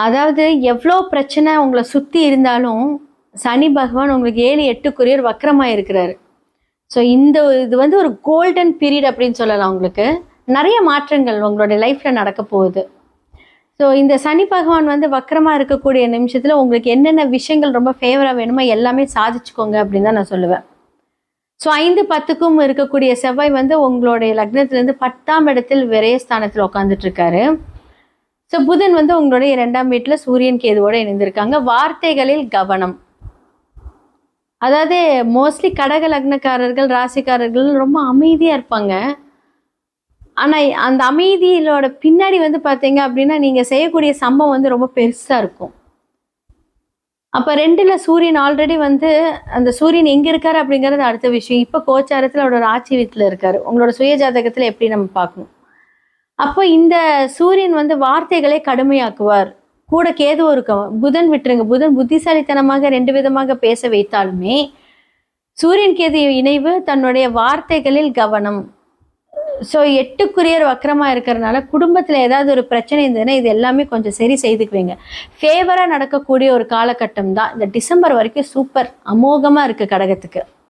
அதாவது எவ்வளோ பிரச்சனை உங்கள சுத்தி இருந்தாலும், சனி பகவான் உங்களுக்கு 7, 8க்குரியவர் வக்ரமா இருக்கிறாரு. ஸோ இது வந்து ஒரு கோல்டன் பீரியட் அப்படின்னு சொல்லலாம் உங்களுக்கு. நெறைய மாற்றங்கள் உங்களுடைய லைஃப்ல நடக்க போகுது. ஸோ இந்த சனி பகவான் வந்து வக்ரமா இருக்கக்கூடிய நிமிஷத்துல உங்களுக்கு என்னென்ன விஷயங்கள் ரொம்ப ஃபேவரா வேணுமோ எல்லாமே சாதிச்சுக்கோங்க அப்படின்னு தான் நான் சொல்லுவேன். ஸோ 5, 10க்கும் இருக்கக்கூடிய செவ்வாய் வந்து உங்களுடைய லக்னத்திலிருந்து 10ஆம் இடத்தில் விரயஸ்தானத்தில் உட்கார்ந்துட்டு இருக்காரு. ஸோ புதன் வந்து உங்களுடைய 2ஆம் வீட்டுல சூரியன் கேதுவோட இணைந்திருக்காங்க. வார்த்தைகளில் கவனம். அதாவது மோஸ்ட்லி கடக லக்னக்காரர்கள், ராசிக்காரர்கள் ரொம்ப அமைதியா இருப்பாங்க. ஆனா அந்த அமைதியிலோட பின்னாடி வந்து பார்த்தீங்க அப்படின்னா, நீங்க செய்யக்கூடிய சம்பவம் வந்து ரொம்ப பெருசா இருக்கும். அப்ப 2ல சூரியன் ஆல்ரெடி வந்து அந்த சூரியன் எங்க இருக்காரு அப்படிங்கிறது அடுத்த விஷயம். இப்ப கோச்சாரத்துல அவரோட ஆட்சி வீட்டுல இருக்காரு. உங்களோட சுய ஜாதகத்துல எப்படி நம்ம பார்க்கணும். அப்ப இந்த சூரியன் வந்து வார்த்தைகளை கடுமையாக்குவார். கூட கேதுவும் இருக்கும். புதன் விட்டுருங்க. புதன் புத்திசாலித்தனமாக 2 விதமாக பேச வைத்தாலுமே, சூரியன் கேது இணைவு தன்னுடைய வார்த்தைகளில் கவனம். ஸோ 8க்குரியர் வக்ரமா இருக்கிறனால, குடும்பத்துல ஏதாவது ஒரு பிரச்சனை இருந்ததுன்னா, இது எல்லாமே கொஞ்சம் சரி செய்துக்குவீங்க. ஃபேவரா நடக்கக்கூடிய ஒரு காலகட்டம் தான். இந்த டிசம்பர் வரைக்கும் சூப்பர் அமோகமா இருக்கு கடகத்துக்கு.